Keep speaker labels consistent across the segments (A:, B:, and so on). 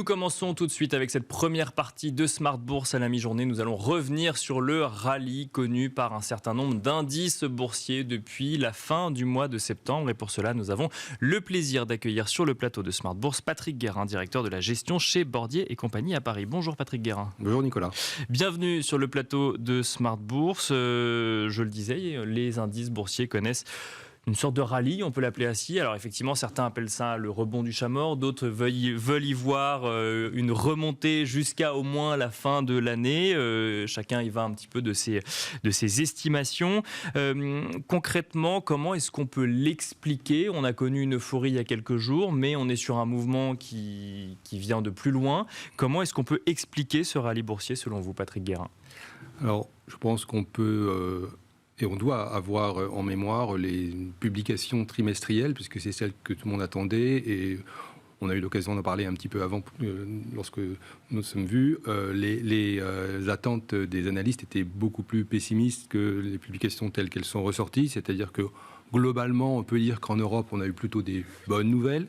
A: commençons tout de suite avec cette première partie de Smart Bourse à la mi-journée. Nous allons revenir sur le rallye connu par un certain nombre d'indices boursiers depuis la fin du mois de septembre. Et pour cela, nous avons le plaisir d'accueillir sur le plateau de Smart Bourse Patrick Guérin, directeur de la gestion chez Bordier et compagnie à Paris. Bonjour Patrick Guérin.
B: Bonjour Nicolas.
A: Bienvenue sur le plateau de Smart Bourse. Je le disais, les indices boursiers connaissent une sorte de rallye, on peut l'appeler ainsi. Alors effectivement, certains appellent ça le rebond du chat mort, d'autres veulent y voir une remontée jusqu'à au moins la fin de l'année. Chacun y va un petit peu de ses estimations. Concrètement, comment est-ce qu'on peut l'expliquer ? On a connu une euphorie il y a quelques jours, mais on est sur un mouvement qui vient de plus loin. Comment est-ce qu'on peut expliquer ce rallye boursier selon vous, Patrick Guérin ?
B: Alors, je pense qu'on peut... Et on doit avoir en mémoire les publications trimestrielles, puisque c'est celles que tout le monde attendait. Et on a eu l'occasion d'en parler un petit peu avant, lorsque nous nous sommes vus. Les attentes des analystes étaient beaucoup plus pessimistes que les publications telles qu'elles sont ressorties. C'est-à-dire que globalement, on peut dire qu'en Europe, on a eu plutôt des bonnes nouvelles,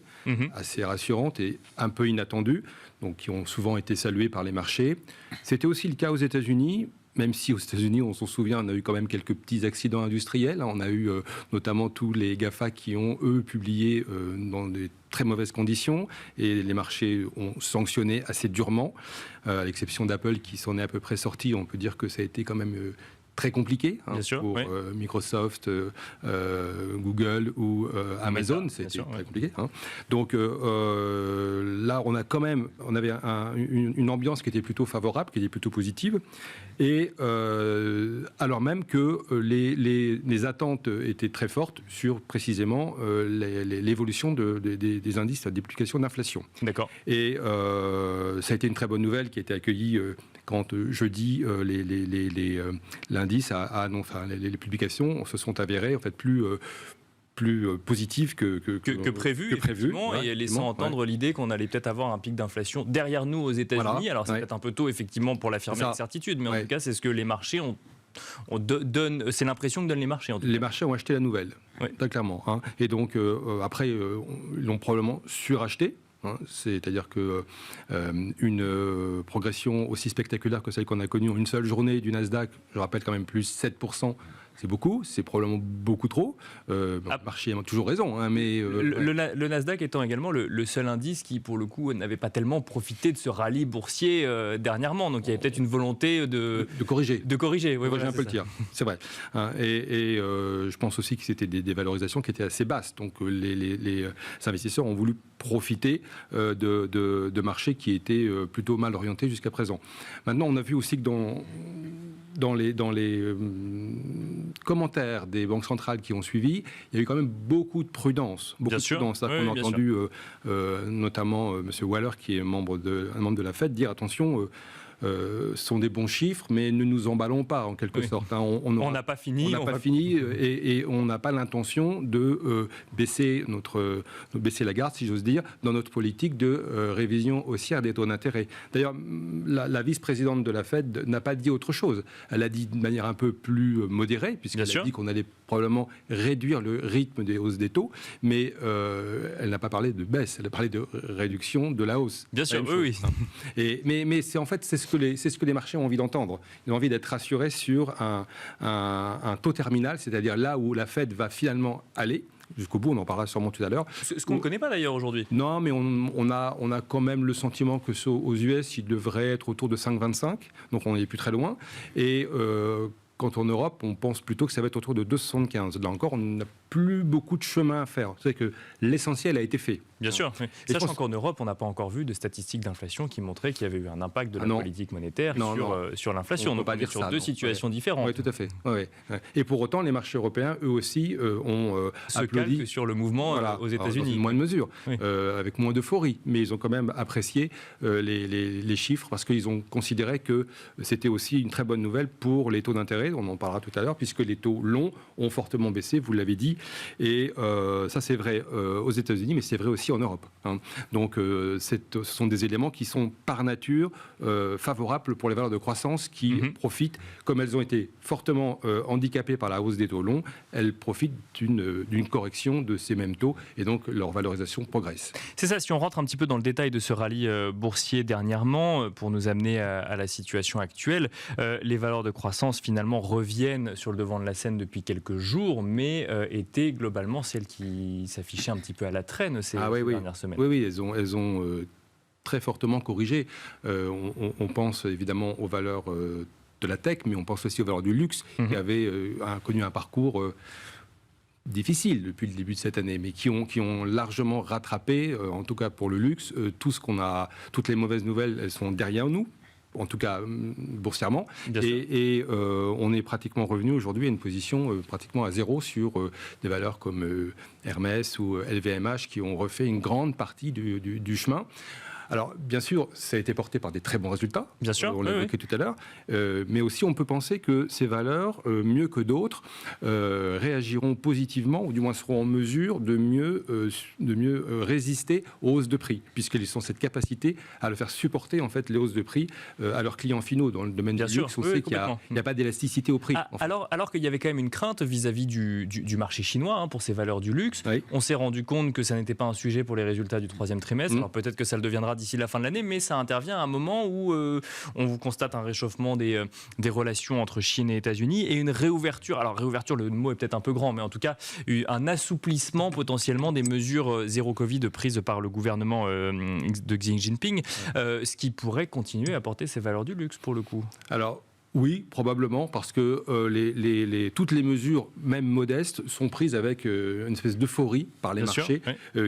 B: assez rassurantes et un peu inattendues, donc qui ont souvent été saluées par les marchés. C'était aussi le cas aux États-Unis. Même si aux États-Unis, on s'en souvient, on a eu quand même quelques petits accidents industriels. On a eu notamment tous les GAFA qui ont, eux, publié dans des très mauvaises conditions. Et les marchés ont sanctionné assez durement. À l'exception d'Apple qui s'en est à peu près sorti, on peut dire que ça a été quand même... très compliqué pour Microsoft, Google ou Amazon, c'était très compliqué. Donc là, on avait une ambiance qui était plutôt favorable, qui était plutôt positive, et alors même que les attentes étaient très fortes sur précisément l'évolution des indices à déplication d'inflation.
A: D'accord.
B: Et ça a été une très bonne nouvelle qui a été accueillie quand jeudi l'indice les publications se sont avérées en fait plus positives que
A: prévu, effectivement, et laissant entendre l'idée qu'on allait peut-être avoir un pic d'inflation derrière nous aux États-Unis. Voilà, alors c'est peut-être un peu tôt effectivement pour l'affirmer avec certitude, mais en tout cas c'est ce que les marchés c'est l'impression que donnent les marchés.
B: Les marchés ont acheté la nouvelle, très clairement. Et donc après ils l'ont probablement suracheté. C'est-à-dire qu'une progression aussi spectaculaire que celle qu'on a connue en une seule journée du Nasdaq, je rappelle quand même plus 7%, c'est beaucoup, c'est probablement beaucoup trop. Le marché a toujours raison. Mais
A: le Nasdaq étant également le seul indice qui, pour le coup, n'avait pas tellement profité de ce rallye boursier dernièrement. Donc il y avait peut-être une volonté de corriger. Oui,
B: voilà, un peu le tir, c'est vrai. Et je pense aussi que c'était des valorisations qui étaient assez basses. Donc les investisseurs ont voulu profiter de marchés qui étaient plutôt mal orientés jusqu'à présent. Maintenant, on a vu aussi que dans les commentaires des banques centrales qui ont suivi, il y a eu quand même beaucoup de prudence. On a entendu notamment M. Waller, qui est un membre de la Fed, dire attention, sont des bons chiffres, mais ne nous emballons pas en quelque sorte.
A: On n'a pas fini.
B: Et on n'a pas l'intention de baisser la garde, si j'ose dire, dans notre politique de révision haussière des taux d'intérêt. D'ailleurs, la vice-présidente de la Fed n'a pas dit autre chose. Elle a dit de manière un peu plus modérée, puisqu'elle a dit qu'on allait probablement réduire le rythme des hausses des taux, mais elle n'a pas parlé de baisse, elle a parlé de réduction de la hausse.
A: Bien sûr, oui.
B: Mais c'est en fait, c'est ce que les marchés ont envie d'entendre. Ils ont envie d'être rassurés sur un taux terminal, c'est-à-dire là où la Fed va finalement aller. Jusqu'au bout, on en parlera sûrement tout à l'heure.
A: Ce qu'on ne connaît pas d'ailleurs aujourd'hui.
B: Non, mais on a quand même le sentiment que aux US, il devrait être autour de 5,25, donc on n'est plus très loin. Et quand en Europe, on pense plutôt que ça va être autour de 2,75. Là encore, on n'a plus beaucoup de chemin à faire. C'est que l'essentiel a été fait.
A: Bien sûr. Sachant qu'en Europe, on n'a pas encore vu de statistiques d'inflation qui montraient qu'il y avait eu un impact de la politique monétaire sur l'inflation.
B: On ne peut pas dire
A: sur
B: ça,
A: deux situations différentes.
B: Oui, tout à fait. Et pour autant, les marchés européens, eux aussi, ont applaudi.
A: Calquent sur le mouvement aux États-Unis.
B: Dans une moindre mesure, avec moins d'euphorie. Mais ils ont quand même apprécié les chiffres parce qu'ils ont considéré que c'était aussi une très bonne nouvelle pour les taux d'intérêt accéléré, on en parlera tout à l'heure, puisque les taux longs ont fortement baissé, vous l'avez dit, et ça c'est vrai aux États-Unis, mais c'est vrai aussi en Europe. Donc ce sont des éléments qui sont par nature favorables pour les valeurs de croissance qui profitent, comme elles ont été fortement handicapées par la hausse des taux longs, elles profitent d'une correction de ces mêmes taux, et donc leur valorisation progresse.
A: C'est ça, si on rentre un petit peu dans le détail de ce rallye boursier dernièrement, pour nous amener à la situation actuelle, les valeurs de croissance finalement reviennent sur le devant de la scène depuis quelques jours, mais étaient globalement celles qui s'affichaient un petit peu à la traîne ces dernières semaines.
B: Oui, elles ont très fortement corrigé. On pense évidemment aux valeurs de la tech, mais on pense aussi aux valeurs du luxe, qui avaient connu un parcours difficile depuis le début de cette année, mais qui ont largement rattrapé, en tout cas pour le luxe, toutes les mauvaises nouvelles, elles sont derrière nous, en tout cas boursièrement, et on est pratiquement revenu aujourd'hui à une position pratiquement à zéro sur des valeurs comme Hermès ou LVMH qui ont refait une grande partie du chemin. Alors, bien sûr, ça a été porté par des très bons résultats,
A: bien sûr,
B: on l'a évoqué tout à l'heure, mais aussi on peut penser que ces valeurs, mieux que d'autres, réagiront positivement, ou du moins seront en mesure de mieux résister aux hausses de prix, puisqu'elles ont cette capacité à le faire supporter, en fait, les hausses de prix à leurs clients finaux. Dans le domaine du luxe, on sait qu'il n'y a pas d'élasticité au prix.
A: Alors qu'il y avait quand même une crainte vis-à-vis du marché chinois pour ces valeurs du luxe, on s'est rendu compte que ça n'était pas un sujet pour les résultats du troisième trimestre, alors peut-être que ça le deviendra d'ici la fin de l'année, mais ça intervient à un moment où on vous constate un réchauffement des relations entre Chine et États-Unis et une réouverture. Alors réouverture, le mot est peut-être un peu grand, mais en tout cas un assouplissement potentiellement des mesures zéro Covid prises par le gouvernement de Xi Jinping, ce qui pourrait continuer à porter ces valeurs du luxe pour le coup.
B: Alors, oui, probablement, parce que toutes les mesures, même modestes, sont prises avec une espèce d'euphorie par les marchés,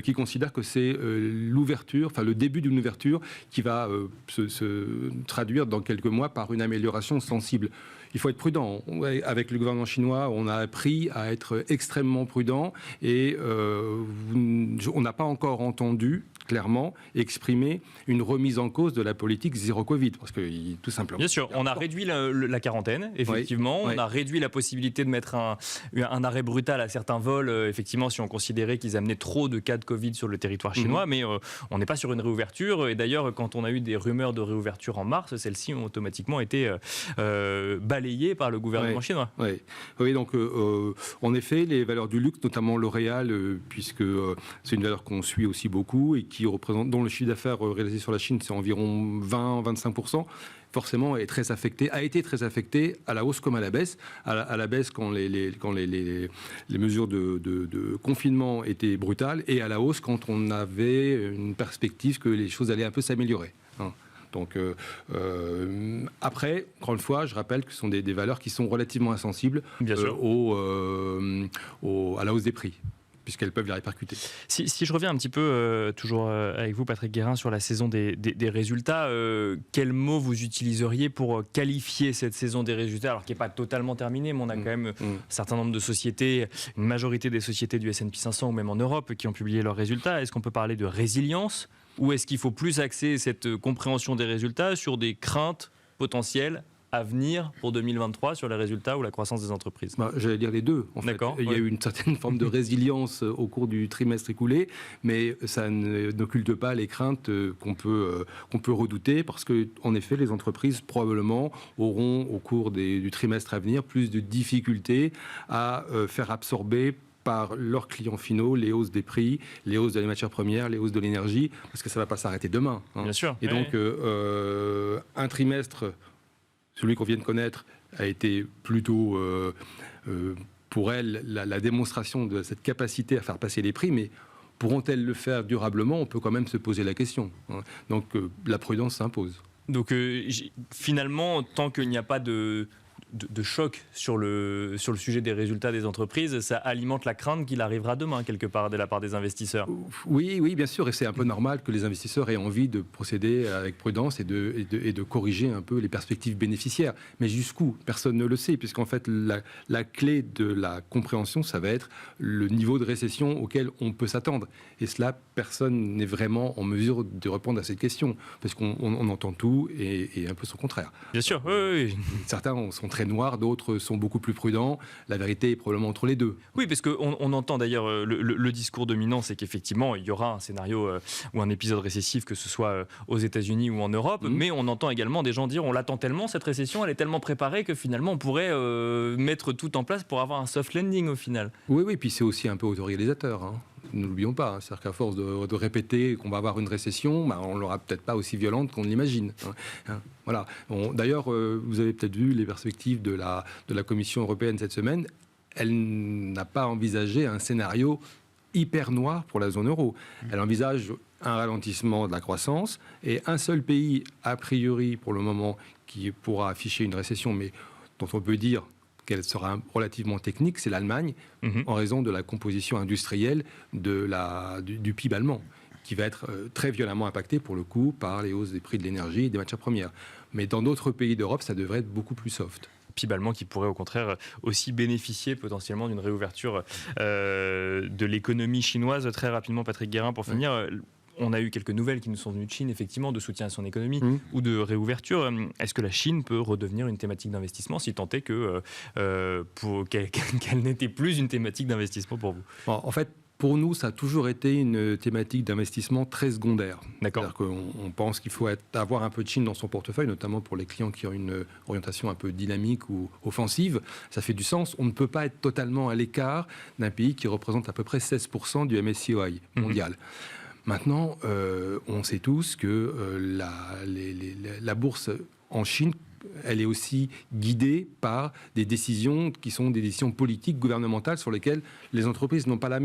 B: qui considèrent que c'est l'ouverture, enfin le début d'une ouverture qui va se traduire dans quelques mois par une amélioration sensible. Il faut être prudent. Avec le gouvernement chinois, on a appris à être extrêmement prudent et on n'a pas encore entendu clairement exprimer une remise en cause de la politique zéro Covid, parce que tout simplement...
A: Bien sûr, on a réduit la quarantaine, effectivement, on a réduit la possibilité de mettre un arrêt brutal à certains vols, effectivement, si on considérait qu'ils amenaient trop de cas de Covid sur le territoire chinois, mais on n'est pas sur une réouverture, et d'ailleurs, quand on a eu des rumeurs de réouverture en mars, celles-ci ont automatiquement été balayées par le gouvernement chinois.
B: Oui, donc en effet, les valeurs du luxe, notamment L'Oréal, puisque c'est une valeur qu'on suit aussi beaucoup, et qui représente, dont le chiffre d'affaires réalisé sur la Chine, c'est environ 20-25%, forcément a été très affecté à la hausse comme à la baisse. À la baisse quand les mesures de confinement étaient brutales, et à la hausse quand on avait une perspective que les choses allaient un peu s'améliorer. Donc après, encore une fois, je rappelle que ce sont des valeurs qui sont relativement insensibles à la hausse des prix, puisqu'elles peuvent les répercuter.
A: Si je reviens un petit peu, toujours avec vous, Patrick Guérin, sur la saison des résultats, quel mot vous utiliseriez pour qualifier cette saison des résultats, alors qui n'est pas totalement terminée, mais on a quand même un certain nombre de sociétés, une majorité des sociétés du S&P 500 ou même en Europe qui ont publié leurs résultats. Est-ce qu'on peut parler de résilience, ou est-ce qu'il faut plus axer cette compréhension des résultats sur des craintes potentielles à venir pour 2023 sur les résultats ou la croissance des entreprises?
B: J'allais dire les deux. En fait. Il y a eu une certaine forme de résilience au cours du trimestre écoulé, mais ça n'occulte pas les craintes qu'on peut redouter, parce qu'en effet, les entreprises probablement auront au cours du trimestre à venir plus de difficultés à faire absorber par leurs clients finaux les hausses des prix, les hausses de les matières premières, les hausses de l'énergie, parce que ça ne va pas s'arrêter demain.
A: Bien sûr.
B: Et donc, un trimestre, celui qu'on vient de connaître, a été plutôt, pour elles, la démonstration de cette capacité à faire passer les prix, mais pourront-elles le faire durablement? On peut quand même se poser la question. Donc, la prudence s'impose.
A: Donc, finalement, tant qu'il n'y a pas de choc sur le sujet des résultats des entreprises, ça alimente la crainte qu'il arrivera demain, quelque part, de la part des investisseurs.
B: Oui, bien sûr, et c'est un peu normal que les investisseurs aient envie de procéder avec prudence et de corriger un peu les perspectives bénéficiaires. Mais jusqu'où? Personne ne le sait, puisqu'en fait, la clé de la compréhension, ça va être le niveau de récession auquel on peut s'attendre. Et cela, personne n'est vraiment en mesure de répondre à cette question, parce qu'on entend tout et un peu son contraire.
A: Bien sûr, oui.
B: Certains sont très très noirs, d'autres sont beaucoup plus prudents. La vérité est probablement entre les deux.
A: Oui, parce qu'on entend d'ailleurs le discours dominant, c'est qu'effectivement, il y aura un scénario ou un épisode récessif, que ce soit aux États-Unis ou en Europe, mais on entend également des gens dire on l'attend tellement, cette récession, elle est tellement préparée que finalement on pourrait mettre tout en place pour avoir un soft landing au final.
B: Oui, puis c'est aussi un peu autorégalisateur, hein. Ne l'oublions pas, hein. C'est-à-dire qu'à force de répéter qu'on va avoir une récession, on ne l'aura peut-être pas aussi violente qu'on l'imagine. Voilà. D'ailleurs, vous avez peut-être vu les perspectives de la Commission européenne cette semaine. Elle n'a pas envisagé un scénario hyper noir pour la zone euro. Elle envisage un ralentissement de la croissance et un seul pays, a priori, pour le moment, qui pourra afficher une récession, mais dont on peut dire qu'elle sera relativement technique, c'est l'Allemagne, en raison de la composition industrielle du PIB allemand, qui va être très violemment impacté, pour le coup, par les hausses des prix de l'énergie et des matières premières. Mais dans d'autres pays d'Europe, ça devrait être beaucoup plus soft.
A: PIB allemand qui pourrait au contraire aussi bénéficier potentiellement d'une réouverture de l'économie chinoise. Très rapidement, Patrick Guérin, pour finir, on a eu quelques nouvelles qui nous sont venues de Chine, effectivement, de soutien à son économie ou de réouverture. Est-ce que la Chine peut redevenir une thématique d'investissement, si tant est qu'elle n'était plus une thématique d'investissement pour vous?
B: En fait, pour nous, ça a toujours été une thématique d'investissement très secondaire.
A: D'accord.
B: C'est-à-dire qu'on pense qu'il faut avoir un peu de Chine dans son portefeuille, notamment pour les clients qui ont une orientation un peu dynamique ou offensive. Ça fait du sens. On ne peut pas être totalement à l'écart d'un pays qui représente à peu près 16% du MSCI mondial. Maintenant, on sait tous que la bourse en Chine, elle est aussi guidée par des décisions qui sont des décisions politiques, gouvernementales, sur lesquelles les entreprises n'ont pas la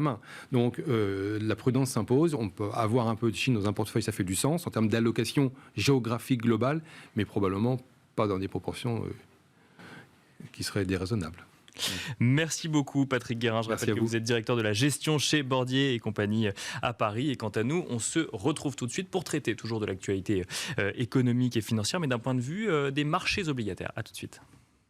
B: main. Donc la prudence s'impose. On peut avoir un peu de Chine dans un portefeuille, ça fait du sens en termes d'allocation géographique globale, mais probablement pas dans des proportions qui seraient déraisonnables.
A: Merci beaucoup Patrick Guérin. Je rappelle que vous êtes directeur de la gestion chez Bordier et compagnie à Paris. Et quant à nous, on se retrouve tout de suite pour traiter toujours de l'actualité économique et financière, mais d'un point de vue des marchés obligataires. À tout de suite.